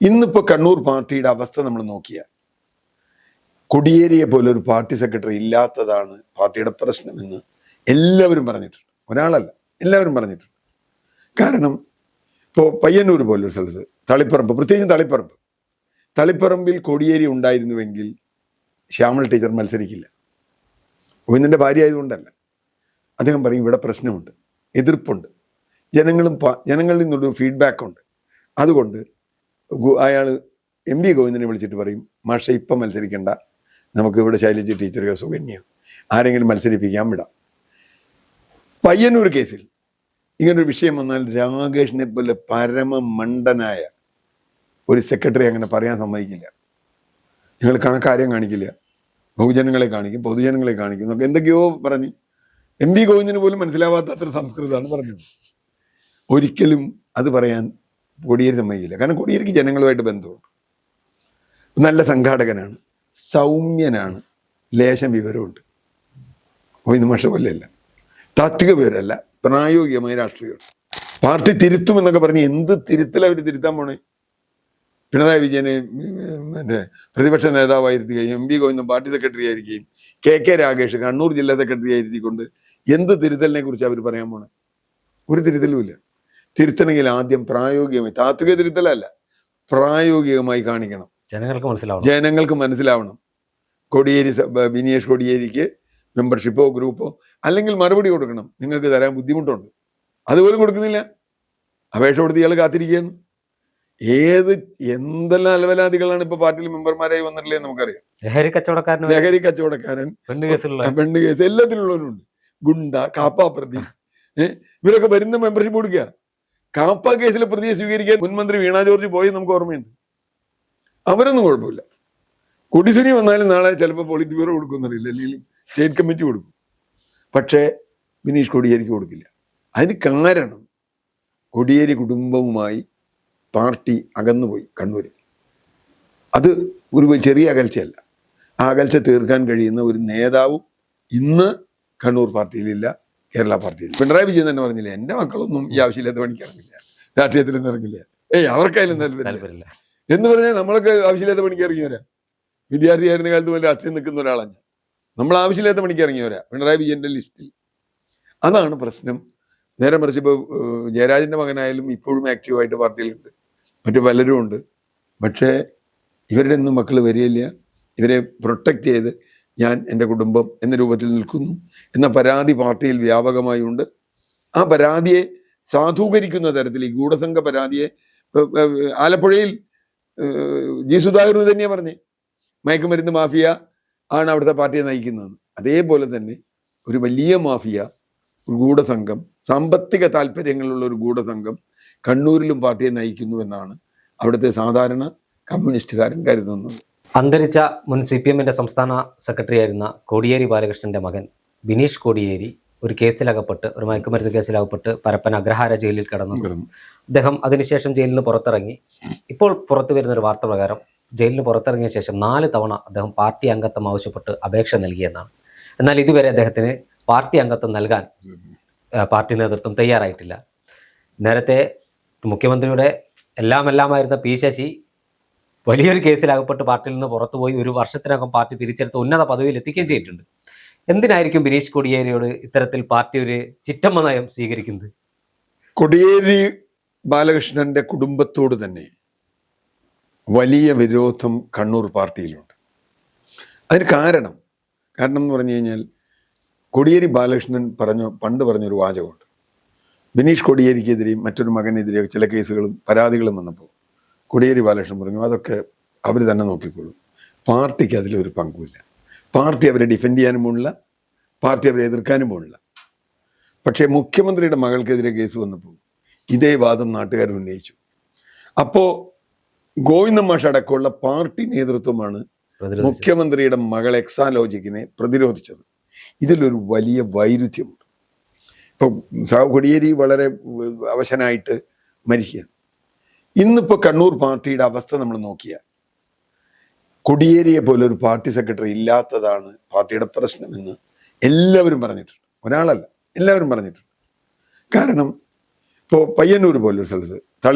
ഇന്നിപ്പോൾ കണ്ണൂർ പാർട്ടിയുടെ അവസ്ഥ നമ്മൾ നോക്കിയാൽ കോടിയേരിയെ പോലെ ഒരു പാർട്ടി സെക്രട്ടറി ഇല്ലാത്തതാണ് പാർട്ടിയുടെ പ്രശ്നമെന്ന് എല്ലാവരും പറഞ്ഞിട്ടുണ്ട്. ഒരാളല്ല, എല്ലാവരും പറഞ്ഞിട്ടുണ്ട്. കാരണം ഇപ്പോൾ പയ്യന്നൂർ പോലൊരു സ്ഥലത്ത് തളിപ്പറമ്പ്, പ്രത്യേകിച്ചും തളിപ്പറമ്പിൽ കോടിയേരി ഉണ്ടായിരുന്നുവെങ്കിൽ ശ്യാമൾ ടീച്ചർ മത്സരിക്കില്ല. ഗോവിന്ദൻ്റെ ഭാര്യ ആയതുകൊണ്ടല്ല. അദ്ദേഹം പറയും ഇവിടെ പ്രശ്നമുണ്ട്, എതിർപ്പുണ്ട്, ജനങ്ങളിൽ നിന്നൊരു ഫീഡ്ബാക്ക് ഉണ്ട്. അതുകൊണ്ട് അയാൾ എം വി ഗോവിന്ദനെ വിളിച്ചിട്ട് പറയും, മാഷെ ഇപ്പം മത്സരിക്കേണ്ട, നമുക്ക് ഇവിടെ ശൈലജ ടീച്ചർക്ക് സുകന്യ ആരെങ്കിലും മത്സരിപ്പിക്കാൻ വിടാം. പയ്യന്നൂർ കേസിൽ ഇങ്ങനൊരു വിഷയം വന്നാൽ രാകേഷിനെ പോലെ പരമമണ്ടനായ ഒരു സെക്രട്ടറി അങ്ങനെ പറയാൻ സമ്മതിക്കില്ല. ഞങ്ങൾ കാര്യം കാണിക്കില്ല, ബഹുജനങ്ങളെ കാണിക്കും, പൊതുജനങ്ങളെ കാണിക്കും എന്നൊക്കെ എന്തൊക്കെയോ പറഞ്ഞ് എം വി ഗോവിന്ദന് പോലും മനസ്സിലാവാത്ത അത്ര സംസ്കൃതമാണ് പറഞ്ഞത്. ഒരിക്കലും അത് പറയാൻ കോടിയേരി സമ്മതിക്കില്ല. കാരണം കോടിയേരിക്ക് ജനങ്ങളുമായിട്ട് ബന്ധമുണ്ട്, നല്ല സംഘാടകനാണ്, സൗമ്യനാണ്, ലേശം വിവരമുണ്ട്. ഗോവിന്ദ മാഷ പോലെയല്ല, താത്വിക വിവരമല്ല, പ്രായോഗികമായ രാഷ്ട്രീയമാണ്. പാർട്ടി തിരുത്തുമെന്നൊക്കെ പറഞ്ഞ് എന്ത് തിരുത്തൽ അവർ തിരുത്താൻ പോണേ? പിണറായി വിജയനെ മറ്റേ പ്രതിപക്ഷ നേതാവായിരുത്തുകയും എം വി ഗോവിന്ദൻ പാർട്ടി സെക്രട്ടറി ആയിരിക്കുകയും കെ രാഗേഷ് കണ്ണൂർ ജില്ലാ സെക്രട്ടറി ആയിരുത്തിക്കൊണ്ട് എന്ത് തിരുത്തലിനെ കുറിച്ച് അവർ പറയാൻ പോണേ? ഒരു തിരുത്തലുമില്ല. തിരുത്തണമെങ്കിൽ ആദ്യം പ്രായോഗികമായി, താത്വിക തിരുത്തലല്ല, പ്രായോഗികമായി കാണിക്കണം, ജനങ്ങൾക്ക് മനസ്സിലാവണം. ബിനീഷ് കോടിയേരിക്ക് മെമ്പർഷിപ്പോ ഗ്രൂപ്പോ അല്ലെങ്കിൽ മറുപടി കൊടുക്കണം, നിങ്ങൾക്ക് തരാൻ ബുദ്ധിമുട്ടുണ്ട്, അതുപോലും കൊടുക്കുന്നില്ല. അപേക്ഷ കൊടുത്ത് ഇയാൾ കാത്തിരിക്കുകയാണ്. എന്തെല്ലാം അലവലാദികളാണ് ഇപ്പൊ പാർട്ടിയിൽ മെമ്പർമാരായി വന്നിട്ടില്ലേ നമുക്കറിയാം. ലഹരി കച്ചവടക്കാരൻ, പെണ്ണ് കേസ് എല്ലാത്തിലുള്ളവരുണ്ട്, ഗുണ്ട, കാപ്പ പ്രതി, ഇവരൊക്കെ വരുന്ന മെമ്പർഷിപ്പ് കൊടുക്കുക. കാപ്പ കേസിലെ പ്രതിയെ സ്വീകരിക്കാൻ മുൻമന്ത്രി വീണ ജോർജ് പോയി നമുക്ക് ഓർമ്മയുണ്ട്. അവരൊന്നും കുഴപ്പമില്ല. കൊടിസുനി വന്നാലും നാളെ ചിലപ്പോൾ പോളിറ്റ് ബ്യൂറോ കൊടുക്കുന്നില്ല, അല്ലെങ്കിൽ സ്റ്റേറ്റ് കമ്മിറ്റി കൊടുക്കും. പക്ഷേ ബിനീഷ് കോടിയേരിക്ക് കൊടുക്കില്ല. അതിന് കാരണം കോടിയേരി കുടുംബവുമായി പാർട്ടി അകന്നുപോയി കണ്ണൂരിൽ. അത് ഒരു ചെറിയ അകൽച്ചയല്ല. ആ അകൽച്ച തീർക്കാൻ കഴിയുന്ന ഒരു നേതാവും ഇന്ന് കണ്ണൂർ പാർട്ടിയിലില്ല, കേരള പാർട്ടിയിൽ. പിണറായി വിജയൻ തന്നെ പറഞ്ഞില്ലേ, എൻ്റെ മക്കളൊന്നും ഈ ആവശ്യമില്ലാത്ത പണിക്കിറങ്ങില്ല, രാഷ്ട്രീയത്തിലൊന്നും ഇറങ്ങില്ല, അവർക്കായാലും താല്പര്യമില്ല എന്ന് പറഞ്ഞാൽ നമ്മളൊക്കെ ആവശ്യമില്ലാത്ത പണിക്ക് ഇറങ്ങിയവരാ. വിദ്യാർത്ഥിയായിരുന്ന കാലത്ത് പോലെ രാഷ്ട്രീയം നിൽക്കുന്ന ഒരാളാണ് ഞാൻ. നമ്മൾ ആവശ്യമില്ലാത്ത പണിക്ക് ഇറങ്ങിയവരാ പിണറായി വിജയന്റെ ലിസ്റ്റിൽ. അതാണ് പ്രശ്നം. നേരെ മറിച്ച് ഇപ്പോൾ ജയരാജന്റെ മകനായാലും ഇപ്പോഴും ആക്റ്റീവായിട്ട് പാർട്ടിയിലുണ്ട്, മറ്റു പലരും ഉണ്ട്. പക്ഷേ ഇവരുടെ ഒന്നും മക്കൾ വരികയില്ല. ഇവരെ പ്രൊട്ടക്റ്റ് ചെയ്ത് ഞാൻ എൻ്റെ കുടുംബം എന്ന രൂപത്തിൽ നിൽക്കുന്നു എന്ന പരാതി പാർട്ടിയിൽ വ്യാപകമായി ഉണ്ട്. ആ പരാതിയെ സാധൂകരിക്കുന്ന തരത്തിൽ ഈ ഗൂഢസംഘ പരാതിയെ ആലപ്പുഴയിൽ ജി സുധാകരൻ തന്നെയാണ് പറഞ്ഞേ, മയക്കുമരുന്ന് മാഫിയ ആണ് അവിടുത്തെ പാർട്ടിയെ നയിക്കുന്നതെന്ന്. അതേപോലെ തന്നെ ഒരു വലിയ മാഫിയ, ഒരു ഗൂഢസംഘം, സാമ്പത്തിക താല്പര്യങ്ങളുള്ള ഒരു ഗൂഢസംഘം കണ്ണൂരിലും പാർട്ടിയെ നയിക്കുന്നു എന്നാണ് അവിടുത്തെ സാധാരണ കമ്മ്യൂണിസ്റ്റുകാരൻ കരുതുന്നത്. അന്തരിച്ച മുൻ CPM-ന്റെ സംസ്ഥാന സെക്രട്ടറി ആയിരുന്ന കോടിയേരി ബാലകൃഷ്ണന്റെ മകൻ ബിനീഷ് കോടിയേരി ഒരു കേസിലകപ്പെട്ട്, ഒരു മയക്കുമരുന്ന് കേസിലകപ്പെട്ട് പരപ്പന അഗ്രഹാര ജയിലിൽ കിടന്നു. അദ്ദേഹം അതിനുശേഷം ജയിലിൽ നിന്ന് പുറത്തിറങ്ങി. ഇപ്പോൾ പുറത്തു വരുന്ന ഒരു വാർത്ത പ്രകാരം ജയിലിന് പുറത്തിറങ്ങിയ ശേഷം 4 തവണ അദ്ദേഹം പാർട്ടി അംഗത്വം ആവശ്യപ്പെട്ട് അപേക്ഷ നൽകിയെന്നാണ്. എന്നാൽ ഇതുവരെ അദ്ദേഹത്തിന് പാർട്ടി അംഗത്വം നൽകാൻ പാർട്ടി നേതൃത്വം തയ്യാറായിട്ടില്ല. നേരത്തെ മുഖ്യമന്ത്രിയുടെ എല്ലാമായിരുന്ന P ശശി വലിയൊരു കേസിലകപ്പെട്ട് പാർട്ടിയിൽ നിന്ന് പുറത്തുപോയി 1 വർഷത്തിനകം പാർട്ടി തിരിച്ചെടുത്ത് ഉന്നത പദവിയിൽ എത്തിക്കുകയും ചെയ്തിട്ടുണ്ട്. എന്തിനായിരിക്കും ബിനീഷ് കോടിയേരിയോട് ഇത്തരത്തിൽ പാർട്ടി ഒരു ചിറ്റമ്മ നയം സ്വീകരിക്കുന്നത്? കോടിയേരി ബാലകൃഷ്ണന്റെ കുടുംബത്തോട് തന്നെ വലിയ വിരോധം കണ്ണൂർ പാർട്ടിയിലുണ്ട്. അതിന് കാരണം എന്ന് പറഞ്ഞു കഴിഞ്ഞാൽ കോടിയേരി ബാലകൃഷ്ണൻ പണ്ട് പറഞ്ഞൊരു വാചകമുണ്ട്. ബിനീഷ് കോടിയേരിക്കെതിരെയും മറ്റൊരു മകനെതിരെ ചില കേസുകളും പരാതികളും വന്നപ്പോൾ കോടിയേരി ബാലകൃഷ്ണൻ പറഞ്ഞു, അതൊക്കെ അവർ തന്നെ നോക്കിക്കോളും, പാർട്ടിക്ക് അതിലൊരു പങ്കുമില്ല, പാർട്ടി അവരെ ഡിഫെൻഡ് ചെയ്യാനും പോണില്ല, പാർട്ടി അവരെ എതിർക്കാനും പോണില്ല. പക്ഷേ മുഖ്യമന്ത്രിയുടെ മകൾക്കെതിരെ കേസ് വന്നപ്പോൾ ഇതേ വാദം നാട്ടുകാർ ഉന്നയിച്ചു. അപ്പോൾ ഗോവിന്ദൻ മാഷ് അടക്കമുള്ള പാർട്ടി നേതൃത്വമാണ് മുഖ്യമന്ത്രിയുടെ മകൾ എക്സാലോജിക്കിനെ പ്രതിരോധിച്ചത്. ഇതിലൊരു വലിയ വൈരുദ്ധ്യമുണ്ട്. ഇപ്പോൾ കോടിയേരി വളരെ അവശനായിട്ട് മരിക്കുകയാണ്. ഇന്നിപ്പോൾ കണ്ണൂർ പാർട്ടിയുടെ അവസ്ഥ നമ്മൾ നോക്കിയാൽ കോടിയേരിയെ പോലെ ഒരു പാർട്ടി സെക്രട്ടറി ഇല്ലാത്തതാണ് പാർട്ടിയുടെ പ്രശ്നമെന്ന് എല്ലാവരും പറഞ്ഞിട്ടുണ്ട്. ഒരാളല്ല, എല്ലാവരും പറഞ്ഞിട്ടുണ്ട്. കാരണം ഇപ്പോൾ പയ്യന്നൂർ പോലൊരു സ്ഥലത്ത്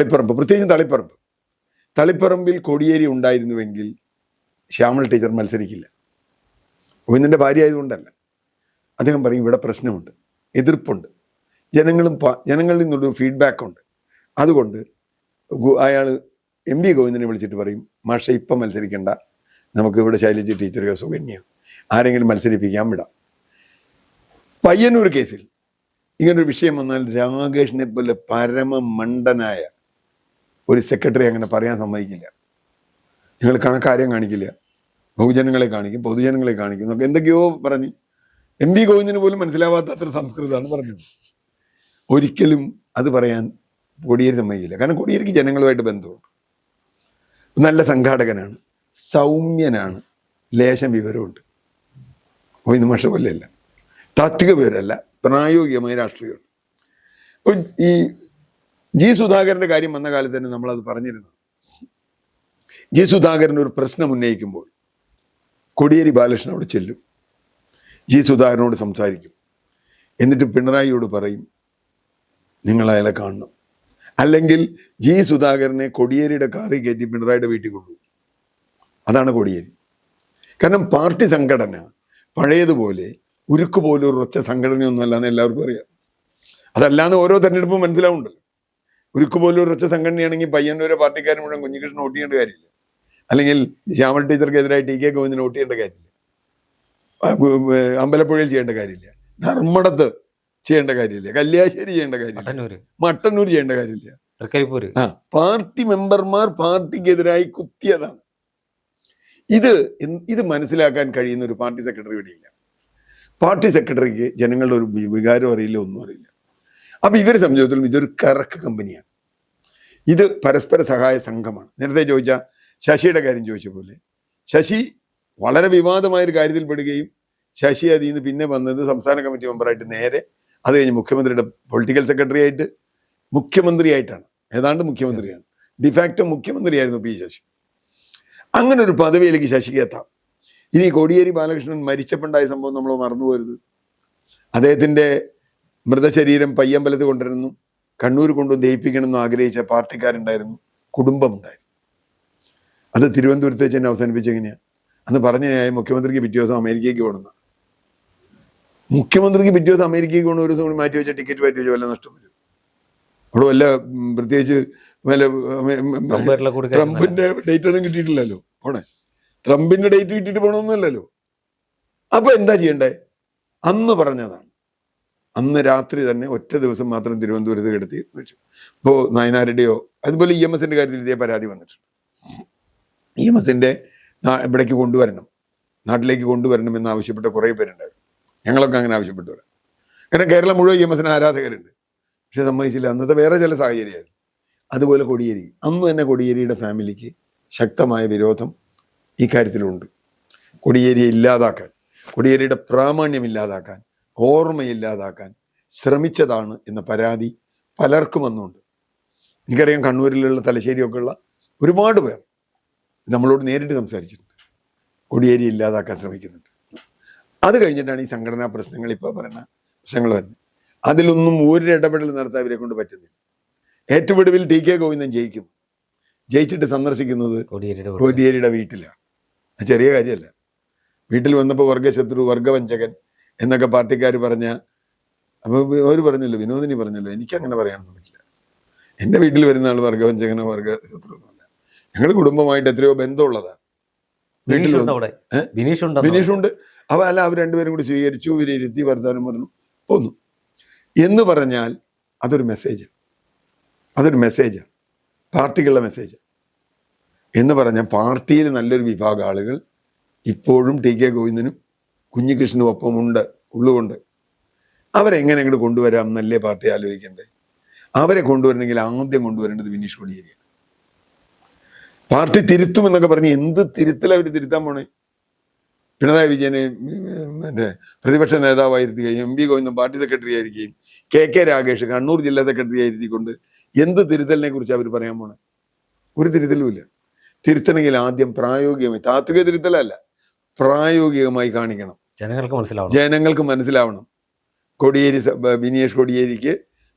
പ്രത്യേകിച്ചും തളിപ്പറമ്പിൽ കോടിയേരി ഉണ്ടായിരുന്നുവെങ്കിൽ ശ്യാമൾ ടീച്ചർ മത്സരിക്കില്ല. ഗോവിന്ദൻ്റെ ഭാര്യ ആയതുകൊണ്ടല്ല. അദ്ദേഹം പറയും ഇവിടെ പ്രശ്നമുണ്ട്, എതിർപ്പുണ്ട്, ജനങ്ങളിൽ നിന്നൊരു ഫീഡ്ബാക്ക് ഉണ്ട്. അതുകൊണ്ട് അയാൾ MP ഗോവിന്ദനെ വിളിച്ചിട്ട് പറയും, മാഷെ ഇപ്പം മത്സരിക്കേണ്ട, നമുക്ക് ഇവിടെ ശൈലജ ടീച്ചർ സുകന്യ ആരെങ്കിലും മത്സരിപ്പിക്കാൻ വിടാം. പയ്യന്നൂർ കേസിൽ ഇങ്ങനൊരു വിഷയം വന്നാൽ രാകേഷിനെ പോലെ പരമമണ്ടനായ ഒരു സെക്രട്ടറി അങ്ങനെ പറയാൻ സമ്മതിക്കില്ല. നിങ്ങൾ കണക്കാര്യം കാണിക്കില്ല, ബഹുജനങ്ങളെ കാണിക്കും, പൊതുജനങ്ങളെ കാണിക്കും എന്നൊക്കെ എന്തൊക്കെയോ പറഞ്ഞ് MP ഗോവിന്ദന് പോലും മനസ്സിലാവാത്ത അത്ര സംസ്കൃതമാണ് പറഞ്ഞത്. ഒരിക്കലും അത് പറയാൻ കോടിയേരി സമ്മതിക്കില്ല. കാരണം കോടിയേരിക്ക് ജനങ്ങളുമായിട്ട് ബന്ധമുണ്ട്, നല്ല സംഘാടകനാണ്, സൗമ്യനാണ്, ലേശം വിവരമുണ്ട്. ഗോവിന്ദ മാഷ പോലെയല്ല, താത്വിക വിവരമല്ല, പ്രായോഗികമായ രാഷ്ട്രീയമാണ്. അപ്പോൾ ഈ G. സുധാകരൻ്റെ കാര്യം വന്ന കാലത്ത് തന്നെ നമ്മളത് പറഞ്ഞിരുന്നു. G. സുധാകരൻ ഒരു പ്രശ്നം ഉന്നയിക്കുമ്പോൾ കോടിയേരി ബാലകൃഷ്ണനോട് ചെല്ലും, G. സുധാകരനോട് സംസാരിക്കും, എന്നിട്ട് പിണറായിയോട് പറയും നിങ്ങൾ അയാളെ കാണണം. അല്ലെങ്കിൽ G. സുധാകരനെ കോടിയേരിയുടെ കാറിൽ കയറ്റി പിണറായിയുടെ വീട്ടിൽ കൊണ്ടുപോകും. അതാണ് കോടിയേരി. കാരണം പാർട്ടി സംഘടന പഴയതുപോലെ ഉരുക്ക് പോലും ഒരു ഒറ്റ സംഘടനയൊന്നും അല്ലാന്ന് എല്ലാവർക്കും അറിയാം. അതല്ലാന്ന് ഓരോ തെരഞ്ഞെടുപ്പും മനസ്സിലാവുണ്ടല്ലോ. ഉരുക്ക് പോലും ഒരു ഒറ്റ സംഘടനയാണെങ്കിൽ പയ്യന്നൂരെ പാർട്ടിക്കാരൻ മുഴുവൻ കുഞ്ഞികൃഷ്ണൻ വോട്ട് ചെയ്യേണ്ട കാര്യമില്ല, അല്ലെങ്കിൽ ശ്യാമൾ ടീച്ചർക്കെതിരായി TK ഗോവിന്ദന് വോട്ട് ചെയ്യേണ്ട കാര്യമില്ല, അമ്പലപ്പുഴയിൽ ചെയ്യേണ്ട കാര്യമില്ല, ധർമ്മടത്ത് ചെയ്യേണ്ട കാര്യമില്ല, കല്യാശ്ശേരി ചെയ്യേണ്ട കാര്യമില്ല, മട്ടന്നൂർ ചെയ്യേണ്ട കാര്യമില്ല. പാർട്ടി മെമ്പർമാർ പാർട്ടിക്കെതിരായി കുത്തിയതാണ്. ഇത് മനസ്സിലാക്കാൻ കഴിയുന്ന ഒരു പാർട്ടി സെക്രട്ടറി ഇവിടെ ഇല്ല. പാർട്ടി സെക്രട്ടറിക്ക് ജനങ്ങളുടെ ഒരു വികാരം അറിയില്ല, ഒന്നും അറിയില്ല. അപ്പൊ ഇവരെ സംബന്ധിച്ചിടത്തോളം ഇതൊരു കറക്ക് കമ്പനിയാണ്, ഇത് പരസ്പര സഹായ സംഘമാണ്. നേരത്തെ ചോദിച്ച ശശിയുടെ കാര്യം ചോദിച്ച പോലെ ശശി വളരെ വിവാദമായൊരു കാര്യത്തിൽ പെടുകയും ശശി അതിൽ നിന്ന് പിന്നെ വന്നത് സംസ്ഥാന കമ്മിറ്റി മെമ്പറായിട്ട് നേരെ അത് കഴിഞ്ഞ് മുഖ്യമന്ത്രിയുടെ പൊളിറ്റിക്കൽ സെക്രട്ടറി ആയിട്ട് മുഖ്യമന്ത്രിയായിട്ടാണ്, ഏതാണ്ട് മുഖ്യമന്ത്രിയാണ്, ഡിഫാക്റ്റോ മുഖ്യമന്ത്രിയായിരുന്നു P. ശശി. അങ്ങനെ ഒരു പദവിയിലേക്ക് ശശിക്ക് എത്താം. ഇനി കോടിയേരി ബാലകൃഷ്ണൻ മരിച്ചപ്പോണ്ടായ സംഭവം നമ്മൾ മറന്നുപോരുത്. അദ്ദേഹത്തിൻ്റെ മൃതശരീരം പയ്യമ്പലത്ത് കൊണ്ടുവരുന്നു, കണ്ണൂർ കൊണ്ടു ദഹിപ്പിക്കണമെന്ന് ആഗ്രഹിച്ച പാർട്ടിക്കാരുണ്ടായിരുന്നു, കുടുംബമുണ്ടായിരുന്നു. അത് തിരുവനന്തപുരത്ത് വെച്ച് തന്നെ അവസാനിപ്പിച്ചെങ്ങനെയാണ്? അന്ന് പറഞ്ഞ ന്യായം മുഖ്യമന്ത്രിക്ക് പിറ്റേ ദിവസം അമേരിക്കയ്ക്ക് പോകണമെന്ന. മുഖ്യമന്ത്രിക്ക് പിറ്റേ ദിവസം അമേരിക്കയ്ക്ക് പോകണം, ഒരു ദിവസം കൂടി മാറ്റി വെച്ച ടിക്കറ്റ് മാറ്റി വെച്ചാൽ വല്ല നഷ്ടം വരും. അവിടെ വല്ല പ്രത്യേകിച്ച് വല്ല ട്രംപിന്റെ ഡേറ്റ് ഒന്നും കിട്ടിയിട്ടില്ലല്ലോ, പോണേ ട്രംപിന്റെ ഡേറ്റ് കിട്ടിയിട്ട് പോകണമെന്നല്ലല്ലോ. അപ്പൊ എന്താ ചെയ്യണ്ടേ? അന്ന് പറഞ്ഞതാണ്, അന്ന് രാത്രി തന്നെ ഒറ്റ ദിവസം മാത്രം തിരുവനന്തപുരത്ത് കിടത്തി വെച്ചു. ഇപ്പോൾ നയനാരുടെയോ അതുപോലെ EMSന്റെ കാര്യത്തിൽ ഇതേ പരാതി വന്നിട്ടുണ്ട്. EMSന്റെ ഇവിടേക്ക് കൊണ്ടുവരണം, നാട്ടിലേക്ക് കൊണ്ടുവരണം എന്ന് ആവശ്യപ്പെട്ട കുറേ പേരുണ്ടായിരുന്നു. ഞങ്ങളൊക്കെ അങ്ങനെ ആവശ്യപ്പെട്ടവരാണ്. കാരണം കേരളം മുഴുവൻ EMSന് ആരാധകരുണ്ട്. പക്ഷെ സമ്മതിച്ചില്ല. അന്നത്തെ വേറെ ചില സാഹചര്യമായിരുന്നു. അതുപോലെ കോടിയേരി, അന്ന് തന്നെ കോടിയേരിയുടെ ഫാമിലിക്ക് ശക്തമായ വിരോധം ഈ കാര്യത്തിലുണ്ട്. കോടിയേരിയെ ഇല്ലാതാക്കാൻ, കോടിയേരിയുടെ പ്രാമാണ്യം ഇല്ലാതാക്കാൻ, ഓർമ്മയില്ലാതാക്കാൻ ശ്രമിച്ചതാണ് എന്ന പരാതി പലർക്കും വന്നുണ്ട്. എനിക്കറിയാം കണ്ണൂരിലുള്ള തലശ്ശേരിയൊക്കെ ഉള്ള ഒരുപാട് പേർ നമ്മളോട് നേരിട്ട് സംസാരിച്ചിട്ടുണ്ട്, കോടിയേരി ഇല്ലാതാക്കാൻ ശ്രമിക്കുന്നുണ്ട്. അത് കഴിഞ്ഞിട്ടാണ് ഈ സംഘടനാ പ്രശ്നങ്ങൾ, ഇപ്പോൾ പറയുന്ന പ്രശ്നങ്ങൾ വരുന്നത്. അതിലൊന്നും ഒരു ഇടപെടൽ നടത്താൻ ഇവരെ കൊണ്ട് പറ്റുന്നില്ല. ഏറ്റവും ഒടുവിൽ TK ഗോവിന്ദൻ ജയിക്കുന്നു. ജയിച്ചിട്ട് സന്ദർശിക്കുന്നത് കോടിയേരിയുടെ വീട്ടിലാണ്. ചെറിയ കാര്യമല്ല. വീട്ടിൽ വന്നപ്പോൾ വർഗശത്രു, വർഗവഞ്ചകൻ എന്നൊക്കെ പാർട്ടിക്കാർ പറഞ്ഞ, അപ്പോൾ അവർ പറഞ്ഞല്ലോ, വിനോദിനി പറഞ്ഞല്ലോ, എനിക്കങ്ങനെ പറയാനൊന്നും പറ്റില്ല. എൻ്റെ വീട്ടിൽ വരുന്ന ആൾ വർഗവഞ്ചകനോ വർഗശത്രു ഒന്നുമല്ല. ഞങ്ങൾ കുടുംബമായിട്ട് എത്രയോ ബന്ധമുള്ളതാണ്. ബിനീഷുണ്ട്. അല്ല, അവർ രണ്ടുപേരും കൂടി സ്വീകരിച്ചു, ഇവരിരുത്തി വർത്താനം പറഞ്ഞു പോന്നു എന്ന് പറഞ്ഞാൽ അതൊരു മെസ്സേജാണ്. പാർട്ടികളുടെ മെസ്സേജ് എന്ന് പറഞ്ഞാൽ പാർട്ടിയിൽ നല്ലൊരു വിഭാഗം ആളുകൾ ഇപ്പോഴും TK ഗോവിന്ദനും കുഞ്ഞികൃഷ്ണനും ഒപ്പം ഉള്ളുകൊണ്ട് അവരെങ്ങനെ അങ്ങോട്ട് കൊണ്ടുവരാം എന്നല്ലേ പാർട്ടി ആലോചിക്കണ്ടേ? അവരെ കൊണ്ടുവരണമെങ്കിൽ ആദ്യം കൊണ്ടുവരേണ്ടത് ബിനീഷ് കോടിയേരിയാണ്. പാർട്ടി തിരുത്തുമെന്നൊക്കെ പറഞ്ഞ് എന്ത് തിരുത്തൽ അവർ തിരുത്താൻ പോണേ? പിണറായി വിജയനെ മറ്റേ പ്രതിപക്ഷ നേതാവായിരുത്തുകയും MP ഗോവിന്ദൻ പാർട്ടി സെക്രട്ടറി ആയിരിക്കുകയും KK രാഗേഷ് കണ്ണൂർ ജില്ലാ സെക്രട്ടറി ആയിരുത്തിക്കൊണ്ട് എന്ത് തിരുത്തലിനെ കുറിച്ച് അവർ പറയാൻ പോണേ? ഒരു തിരുത്തലുമില്ല. തിരുത്തണമെങ്കിൽ ആദ്യം പ്രായോഗികമായി, താത്വിക തിരുത്തലല്ല, പ്രായോഗികമായി കാണിക്കണം, ജനങ്ങൾക്ക് മനസ്സിലാവണം. ബിനീഷ് കോടിയേരിക്ക്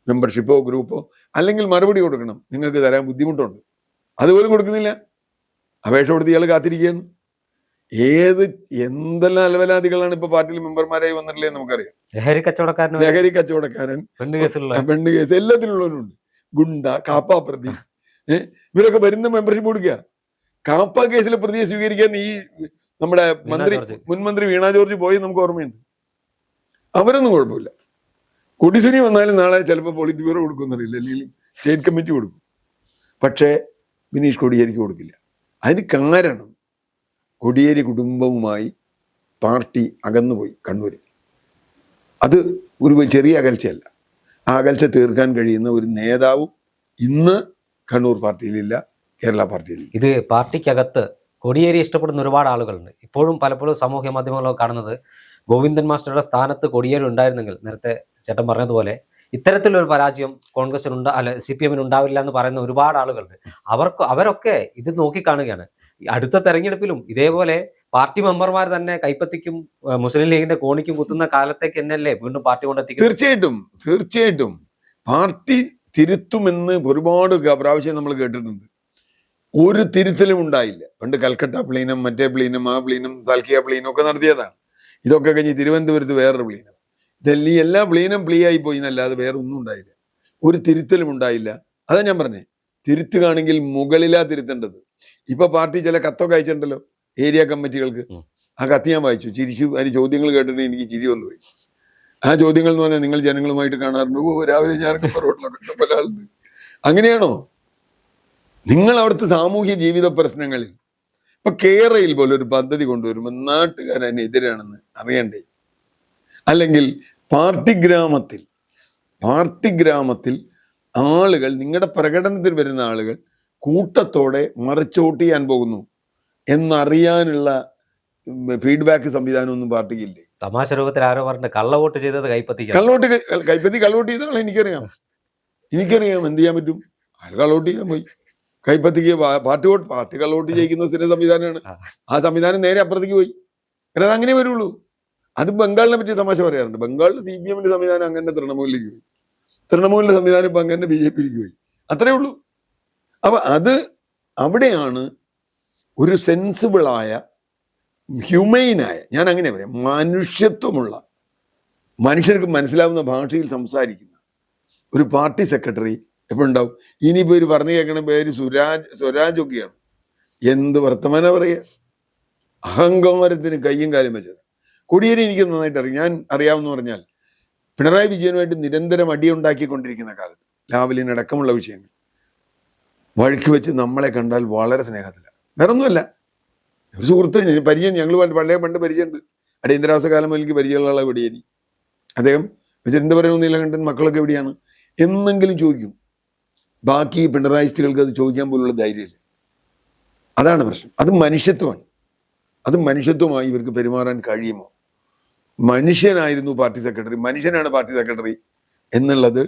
മെമ്പർഷിപ്പോ ഗ്രൂപ്പോ അല്ലെങ്കിൽ മറുപടി കൊടുക്കണം, നിങ്ങൾക്ക് തരാൻ ബുദ്ധിമുട്ടുണ്ട്, അതുപോലും കൊടുക്കുന്നില്ല. അപേക്ഷ കൊടുത്ത് ഇയാൾ കാത്തിരിക്കുകയാണ്. എന്തെല്ലാം അലവലാദികളാണ് ഇപ്പൊ പാർട്ടിയിൽ മെമ്പർമാരായി വന്നിട്ടില്ലേ നമുക്കറിയാം. ലഹരി കച്ചവടക്കാരൻ, പെണ്ണ് കേസ് എല്ലാത്തിലുള്ളവരുണ്ട്, ഗുണ്ട, കാപ്പാ പ്രതി, ഇവരൊക്കെ വരുന്ന മെമ്പർഷിപ്പ് കൊടുക്കുക. കാപ്പ കേസിലെ പ്രതിയെ സ്വീകരിക്കാൻ ഈ നമ്മുടെ മുൻമന്ത്രി വീണ ജോർജ് പോയി നമുക്ക് ഓർമ്മയുണ്ട്. അവരൊന്നും കുഴപ്പമില്ല. കൊടിസുനി വന്നാലും നാളെ ചിലപ്പോൾ പോളിറ്റ് ബ്യൂറോ കൊടുക്കുന്നില്ല, അല്ലെങ്കിൽ സ്റ്റേറ്റ് കമ്മിറ്റി കൊടുക്കും. പക്ഷേ ബിനീഷ് കോടിയേരിക്ക് കൊടുക്കില്ല. അതിന് കാരണം കോടിയേരി കുടുംബവുമായി പാർട്ടി അകന്നുപോയി കണ്ണൂരിൽ. അത് ഒരു ചെറിയ അകൽച്ചയല്ല. ആ അകൽച്ച തീർക്കാൻ കഴിയുന്ന ഒരു നേതാവും ഇന്ന് കണ്ണൂർ പാർട്ടിയിലില്ല, കേരള പാർട്ടിയിലില്ല. ഇത് പാർട്ടിക്കകത്ത് കോടിയേരി ഇഷ്ടപ്പെടുന്ന ഒരുപാട് ആളുകളുണ്ട്. ഇപ്പോഴും പലപ്പോഴും സാമൂഹ്യ മാധ്യമങ്ങളൊക്കെ കാണുന്നത് ഗോവിന്ദൻ മാസ്റ്ററുടെ സ്ഥാനത്ത് കോടിയേരി ഉണ്ടായിരുന്നെങ്കിൽ, നേരത്തെ ചേട്ടൻ പറഞ്ഞതുപോലെ ഇത്തരത്തിലൊരു പരാജയം കോൺഗ്രസിനുണ്ട്, അല്ല CPM ഉണ്ടാവില്ല എന്ന് പറയുന്ന ഒരുപാട് ആളുകളുണ്ട്. അവരൊക്കെ ഇത് നോക്കിക്കാണുകയാണ്. അടുത്ത തെരഞ്ഞെടുപ്പിലും ഇതേപോലെ പാർട്ടി മെമ്പർമാർ തന്നെ കൈപ്പത്തിക്കും മുസ്ലിം ലീഗിന്റെ കോണിക്കും കുത്തുന്ന കാലത്തേക്ക് തന്നെയല്ലേ വീണ്ടും പാർട്ടി കൊണ്ടെത്തിക്കും. തീർച്ചയായിട്ടും പാർട്ടി തിരുത്തുമെന്ന് ഒരുപാട് പ്രാവശ്യം നമ്മൾ കേട്ടിട്ടുണ്ട്. ഒരു തിരുത്തലും ഉണ്ടായില്ല. പണ്ട് കൽക്കട്ട പ്ലീനം, മറ്റേ പ്ലീനം, ആ പ്ലീനം, സാൽക്കിയ പ്ലീനം ഒക്കെ നടത്തിയതാണ്. ഇതൊക്കെ കഴിഞ്ഞ് തിരുവനന്തപുരത്ത് വേറൊരു പ്ലീനം, ഡൽഹി, എല്ലാ പ്ലീനം പ്ലീയായി പോയി എന്നല്ലാതെ വേറെ ഒന്നും ഉണ്ടായില്ല. ഒരു തിരുത്തലും ഉണ്ടായില്ല. അതാ ഞാൻ പറഞ്ഞേ, തിരുത്തുകയാണെങ്കിൽ മുകളിലാ തിരുത്തേണ്ടത്. ഇപ്പൊ പാർട്ടി ചില കത്തൊക്കെ അയച്ചിട്ടുണ്ടല്ലോ ഏരിയ കമ്മിറ്റികൾക്ക്. ആ കത്ത് ഞാൻ വായിച്ചു, ചിരിച്ചു. അതിന് ചോദ്യങ്ങൾ കേട്ടിട്ട് എനിക്ക് ചിരി വന്നുപോയി. ആ ചോദ്യങ്ങൾ എന്ന് പറഞ്ഞാൽ, നിങ്ങൾ ജനങ്ങളുമായിട്ട് കാണാറുണ്ട്, രാവിലെ ഞാൻ റോഡിലൊക്കെ പല ആളുണ്ട്. അങ്ങനെയാണോ? നിങ്ങൾ അവിടുത്തെ സാമൂഹ്യ ജീവിത പ്രശ്നങ്ങളിൽ ഇപ്പൊ കേരളയിൽ പോലെ ഒരു പദ്ധതി കൊണ്ടുവരുമ്പോൾ നാട്ടുകാരതിനെതിരാണെന്ന് അറിയണ്ടേ? അല്ലെങ്കിൽ പാർട്ടി ഗ്രാമത്തിൽ ആളുകൾ, നിങ്ങളുടെ പ്രകടനത്തിൽ വരുന്ന ആളുകൾ കൂട്ടത്തോടെ മറിച്ചോട്ട് ചെയ്യാൻ പോകുന്നു എന്നറിയാനുള്ള ഫീഡ്ബാക്ക് സംവിധാനമൊന്നും പാർട്ടിക്കില്ലേ? തമാശ രൂപത്തിൽ ആരോ പറഞ്ഞ കള്ളവോട്ട് ചെയ്തത് കൈപ്പത്തി കള്ളവോട്ട് ചെയ്ത ആളെ എനിക്കറിയാം. എന്ത് ചെയ്യാൻ പറ്റും? അയാൾ കള്ളവോട്ട് ചെയ്യാൻ പോയി. കൈപ്പത്തിക്ക് പാർട്ടി കള്ളവോട്ട് ചെയ്യിക്കുന്ന സ്ഥിര സംവിധാനമാണ്. ആ സംവിധാനം നേരെ അപ്പുറത്തേക്ക് പോയി. കാരണം അത് അങ്ങനെ വരുള്ളൂ. അത് ബംഗാളിനെ പറ്റി തമാശ പറയാറുണ്ട്. ബംഗാളിൽ CPMന്റെ സംവിധാനം അങ്ങനെ തൃണമൂലിലേക്ക് പോയി, തൃണമൂലിന്റെ സംവിധാനം ഇപ്പൊ അങ്ങനെ BJPയിലേക്ക് പോയി. അത്രേ ഉള്ളൂ. അപ്പൊ അവിടെയാണ് ഒരു സെൻസിബിളായ, ഹ്യൂമൈനായ, ഞാൻ അങ്ങനെ പറയാം, മനുഷ്യത്വമുള്ള, മനുഷ്യർക്ക് മനസ്സിലാവുന്ന ഭാഷയിൽ സംസാരിക്കുന്ന ഒരു പാർട്ടി സെക്രട്ടറി എപ്പോഴുണ്ടാവും. ഇനിയിപ്പോ ഒരു പറഞ്ഞു കേൾക്കണ പേര് സ്വരാജ് ഒക്കെയാണ്. എന്ത് വർത്തമാനം പറയുക? അഹങ്കാരത്തിന് കയ്യും കാലും വെച്ചത്. കോടിയേരി എനിക്ക് നന്നായിട്ട് അറിയാം. ഞാൻ അറിയാമെന്ന് പറഞ്ഞാൽ പിണറായി വിജയനുമായിട്ട് നിരന്തരം അടിയുണ്ടാക്കിക്കൊണ്ടിരിക്കുന്ന കാലത്ത്, ലാവലിനടക്കമുള്ള വിഷയങ്ങൾ വഴിക്ക് വെച്ച് നമ്മളെ കണ്ടാൽ വളരെ സ്നേഹത്തിലാണ്. വേറൊന്നുമല്ല, ഒരു സുഹൃത്ത് പരിചയം, ഞങ്ങൾ പണ്ട് പരിചയമുണ്ട്. അടിയന്തരാവസ്ഥ കാലം മുതലേക്ക് പരിചയമുള്ള കോടിയേരി. അദ്ദേഹം തിരുവനന്തപുരം നീലകണ്ഠൻ മക്കളൊക്കെ എവിടെയാണ് എന്നെങ്കിലും ചോദിക്കും. ബാക്കി പിണറായിസ്റ്റുകൾക്ക് അത് ചോദിക്കാൻ പോലുള്ള ധൈര്യമില്ല. അതാണ് പ്രശ്നം. അത് മനുഷ്യത്വമായി ഇവർക്ക് പെരുമാറാൻ കഴിയുമോ? മനുഷ്യനായിരുന്നു പാർട്ടി സെക്രട്ടറി, മനുഷ്യനാണ് പാർട്ടി സെക്രട്ടറി എന്നുള്ളത്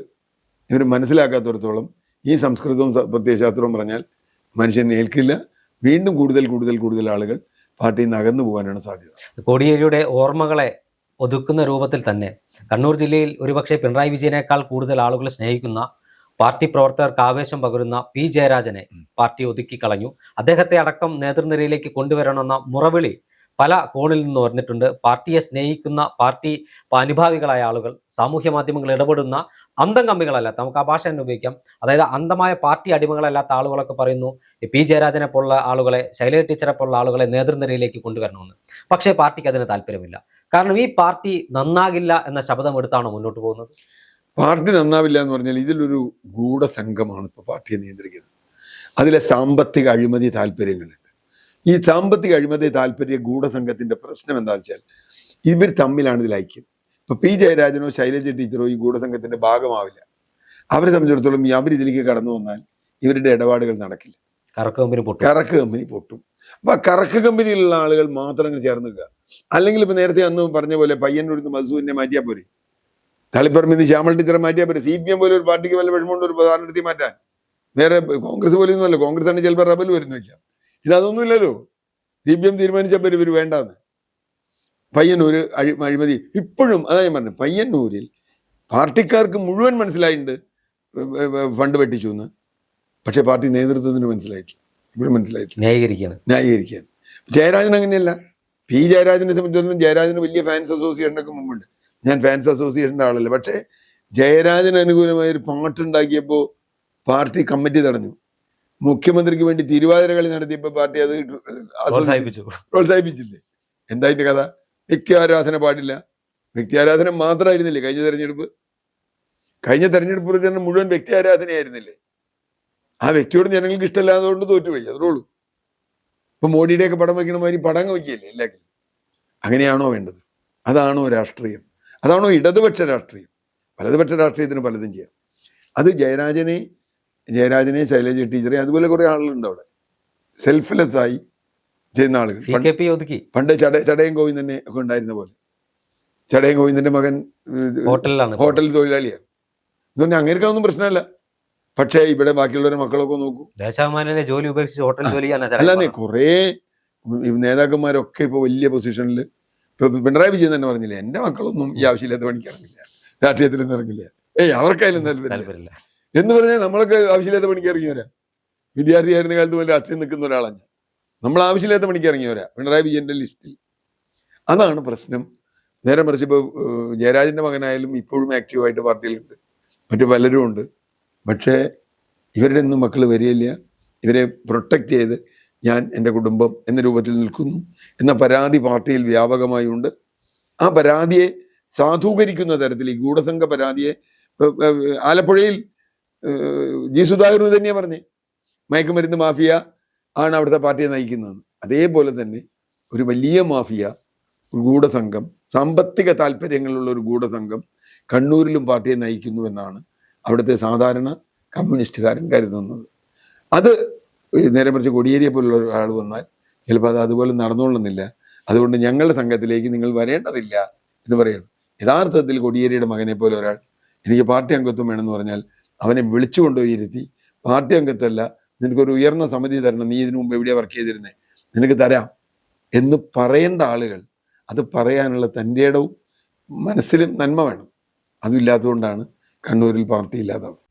ഇവർ മനസ്സിലാക്കാത്തടത്തോളം ഈ സംസ്കൃതവും പ്രത്യയശാസ്ത്രവും പറഞ്ഞാൽ മനുഷ്യനെ ഏൽക്കില്ല. വീണ്ടും കൂടുതൽ ആളുകൾ പാർട്ടിയിൽ നിന്ന് അകന്നു പോകാനാണ് സാധ്യത. കോടിയേരിയുടെ ഓർമ്മകളെ ഒതുക്കുന്ന രൂപത്തിൽ തന്നെ കണ്ണൂർ ജില്ലയിൽ ഒരുപക്ഷെ പിണറായി വിജയനേക്കാൾ കൂടുതൽ ആളുകൾ സ്നേഹിക്കുന്ന, പാർട്ടി പ്രവർത്തകർക്ക് ആവേശം പകരുന്ന P. ജയരാജനെ പാർട്ടി ഒതുക്കി കളഞ്ഞു. അദ്ദേഹത്തെ അടക്കം നേതൃനിരയിലേക്ക് കൊണ്ടുവരണമെന്ന മുറവിളി പല കോണിൽ നിന്ന് പറഞ്ഞിട്ടുണ്ട്. പാർട്ടിയെ സ്നേഹിക്കുന്ന, പാർട്ടി അനുഭാവികളായ ആളുകൾ, സാമൂഹ്യ മാധ്യമങ്ങൾ ഇടപെടുന്ന അന്തം കമ്മികളല്ലാത്ത, നമുക്ക് ആ ഭാഷ തന്നെ ഉപയോഗിക്കാം, അതായത് അന്ധമായ പാർട്ടി അടിമകളല്ലാത്ത ആളുകളൊക്കെ പറയുന്നു P. ജയരാജനെ പോലുള്ള ആളുകളെ, ശൈലജ ടീച്ചറെ പോലുള്ള ആളുകളെ നേതൃനിരയിലേക്ക് കൊണ്ടുവരണമെന്ന്. പക്ഷേ പാർട്ടിക്ക് അതിന് താല്പര്യമില്ല. കാരണം ഈ പാർട്ടി നന്നാകില്ല എന്ന ശബ്ദം എടുത്താണോ മുന്നോട്ട് പോകുന്നത്? പാർട്ടി നന്നാവില്ല എന്ന് പറഞ്ഞാൽ ഇതിലൊരു ഗൂഢസംഘമാണ് ഇപ്പോൾ പാർട്ടിയെ നിയന്ത്രിക്കുന്നത്. അതിലെ സാമ്പത്തിക അഴിമതി താല്പര്യങ്ങളുണ്ട്. ഈ സാമ്പത്തിക അഴിമതി താല്പര്യ ഗൂഢസംഘത്തിന്റെ പ്രശ്നം എന്താണെന്ന് വെച്ചാൽ ഇവർ തമ്മിലാണ് ഇതിൽ ഐക്യം. ഇപ്പൊ P. ജയരാജനോ ശൈലജ ടീച്ചറോ ഈ ഗൂഢസംഘത്തിന്റെ ഭാഗമാവില്ല. അവരെ സംബന്ധിച്ചിടത്തോളം അവരിതിലേക്ക് കടന്നു വന്നാൽ ഇവരുടെ ഇടപാടുകൾ നടക്കില്ല. കറക്ക് കമ്പനി പൊട്ടും. അപ്പൊ ആ കറക്ക് കമ്പനിയിലുള്ള ആളുകൾ മാത്രം ചേർന്ന് നിൽക്കുക. അല്ലെങ്കിൽ ഇപ്പൊ നേരത്തെ അന്ന് പറഞ്ഞ പോലെ പയ്യന്നൂരിൽ നിന്ന് മസൂദിനെ മാറ്റിയാൽ പോരെ, തളിപ്പറമ്പിൽ നിന്ന് ശ്യാമൾ ടീച്ചറെ മാറ്റിയാൽ പോരെ. CPM പോലെ ഒരു പാർട്ടിക്ക് വല്ല വിഷമമുണ്ട് ഒരു സ്ഥാനാർത്ഥി മാറ്റാൻ. വേറെ കോൺഗ്രസ് പോലെ ഒന്നുമല്ല. കോൺഗ്രസ് ആണ് ചിലപ്പോൾ റബൽ വരുന്ന വെക്കാം. ഇതൊന്നുമില്ലല്ലോ. CPM തീരുമാനിച്ചപ്പോൾ ഇവർ വേണ്ടാന്ന്. പയ്യന്നൂര് അഴിമതി ഇപ്പോഴും, അതാ ഞാൻ പറഞ്ഞു, പയ്യന്നൂരിൽ പാർട്ടിക്കാർക്ക് മുഴുവൻ മനസ്സിലായിട്ടുണ്ട് ഫണ്ട് വെട്ടിച്ചു എന്ന്. പക്ഷേ പാർട്ടി നേതൃത്വത്തിന് മനസ്സിലായിട്ടില്ല, ഇപ്പോഴും മനസ്സിലായിട്ടില്ല, ന്യായീകരിക്കുകയാണ്. ജയരാജൻ അങ്ങനെയല്ല. പി ജയരാജനെ സംബന്ധിച്ചിടത്തോളം ജയരാജന് വലിയ ഫാൻസ് അസോസിയേഷനൊക്കെ മുമ്പുണ്ട്. ഞാൻ ഫാൻസ് അസോസിയേഷൻ്റെ ആളല്ല. പക്ഷേ ജയരാജന് അനുകൂലമായ ഒരു പാട്ടുണ്ടാക്കിയപ്പോൾ പാർട്ടി കമ്മിറ്റി തടഞ്ഞു. മുഖ്യമന്ത്രിക്ക് വേണ്ടി തിരുവാതിര കളി നടത്തിയപ്പോൾ പാർട്ടി അത് പ്രോത്സാഹിപ്പിച്ചില്ലേ? എന്തായിട്ട് കഥ? വ്യക്തി ആരാധന പാടില്ല. വ്യക്തി ആരാധന മാത്രമായിരുന്നില്ലേ കഴിഞ്ഞ തെരഞ്ഞെടുപ്പ്? കഴിഞ്ഞ തെരഞ്ഞെടുപ്പ് തന്നെ മുഴുവൻ വ്യക്തി ആരാധനയായിരുന്നില്ലേ? ആ വ്യക്തിയോട് ജനങ്ങൾക്ക് ഇഷ്ടമല്ലാത്തതുകൊണ്ട് തോറ്റുപോയി, അതേ ഉള്ളൂ. ഇപ്പൊ മോഡിയുടെയൊക്കെ പടം വയ്ക്കണ മാതിരി പടം വയ്ക്കുകയല്ലേ എല്ലാവർക്കും? അങ്ങനെയാണോ വേണ്ടത്? അതാണോ രാഷ്ട്രീയം? അതാണോ ഇടതുപക്ഷ രാഷ്ട്രീയം? വലതുപക്ഷ രാഷ്ട്രീയത്തിന് പലതും ചെയ്യാം. അത് ജയരാജനെ, ശൈലജ ടീച്ചറെ, അതുപോലെ കുറെ ആളുകളുണ്ട് അവിടെ സെൽഫ്ലെസ് ആയി ചെയ്യുന്ന ആളുകൾ. പണ്ട് ചടയം ഗോവിന്ദനെ ഒക്കെ ഉണ്ടായിരുന്ന പോലെ. ചടയം ഗോവിന്ദന്റെ മകൻ ഹോട്ടൽ തൊഴിലാളിയാണ്. ഇതൊന്നും അങ്ങനെയൊന്നും പ്രശ്നമല്ല. പക്ഷേ ഇവിടെ ബാക്കിയുള്ളവരുടെ മക്കളൊക്കെ നോക്കൂ. ജോലി ഉപേക്ഷിച്ച് ഹോട്ടൽ ജോലി അല്ലാതെ കുറേ നേതാക്കന്മാരൊക്കെ ഇപ്പൊ വലിയ പൊസിഷനിൽ. ഇപ്പൊ പിണറായി വിജയൻ തന്നെ പറഞ്ഞില്ലേ, എന്റെ മക്കളൊന്നും ഈ ആവശ്യമില്ലാത്ത പണിക്കിറങ്ങില്ല, രാഷ്ട്രീയത്തിൽ നിന്ന് ഇറങ്ങില്ല, അവർക്കായാലും താല്പര്യമില്ല എന്ന് പറഞ്ഞാൽ നമ്മളൊക്കെ ആവശ്യമില്ലാത്ത പണിക്ക് ഇറങ്ങിയവരാ. വിദ്യാർത്ഥിയായിരുന്ന കാലത്ത് പോലെ രാഷ്ട്രീയം നിൽക്കുന്ന ഒരാളാണ്. നമ്മൾ ആവശ്യമില്ലാത്ത പണിക്ക് ഇറങ്ങിയവരാ പിണറായി വിജയന്റെ ലിസ്റ്റിൽ. അതാണ് പ്രശ്നം. നേരെ മറിച്ച് ഇപ്പോൾ ജയരാജന്റെ മകനായാലും ഇപ്പോഴും ആക്റ്റീവായിട്ട് പാർട്ടിയിലുണ്ട്, മറ്റു പലരും ഉണ്ട്. പക്ഷേ ഇവരുടെ ഒന്നും മക്കൾ വരികയില്ല. ഇവരെ പ്രൊട്ടക്റ്റ് ചെയ്ത് ഞാൻ എൻ്റെ കുടുംബം എന്ന രൂപത്തിൽ നിൽക്കുന്നു എന്ന പരാതി പാർട്ടിയിൽ വ്യാപകമായി ഉണ്ട്. ആ പരാതിയെ സാധൂകരിക്കുന്ന തരത്തിൽ ഈ ഗൂഢസംഘ പരാതിയെ ആലപ്പുഴയിൽ ജി സുധാകരൻ തന്നെയാണ് പറഞ്ഞേ, മയക്കുമരുന്ന് മാഫിയ ആണ് അവിടുത്തെ പാർട്ടിയെ നയിക്കുന്നതെന്ന്. അതേപോലെ തന്നെ ഒരു വലിയ മാഫിയ, ഒരു ഗൂഢസംഘം, സാമ്പത്തിക താല്പര്യങ്ങളുള്ള ഒരു ഗൂഢസംഘം കണ്ണൂരിലും പാർട്ടിയെ നയിക്കുന്നു എന്നാണ് അവിടുത്തെ സാധാരണ കമ്മ്യൂണിസ്റ്റുകാരൻ കരുതുന്നത്. അത് നേരെ മറിച്ച് കോടിയേരിയെ പോലുള്ള ഒരാൾ വന്നാൽ ചിലപ്പോൾ അത് അതുപോലെ നടന്നുകൊള്ളുന്നില്ല. അതുകൊണ്ട് ഞങ്ങളുടെ സംഘത്തിലേക്ക് നിങ്ങൾ വരേണ്ടതില്ല എന്ന് പറയണം. യഥാർത്ഥത്തിൽ കോടിയേരിയുടെ മകനെ പോലെ ഒരാൾ എനിക്ക് പാർട്ടി അംഗത്വം വേണമെന്ന് പറഞ്ഞാൽ അവനെ വിളിച്ചു കൊണ്ടുപോയി ഇരുത്തി, പാർട്ടി അംഗത്വമല്ല, നിനക്കൊരു ഉയർന്ന സമിതി തരണം, നീ ഇതിനു മുമ്പ് എവിടെയാണ് വർക്ക് ചെയ്തിരുന്നത്, നിനക്ക് തരാം എന്ന് പറയേണ്ട ആളുകൾ, അത് പറയാനുള്ള തൻ്റെ ഇടവും മനസ്സിലും നന്മ വേണം. അതില്ലാത്തതുകൊണ്ടാണ് കണ്ണൂരിൽ പാർട്ടി ഇല്ലാതാവുന്നത്.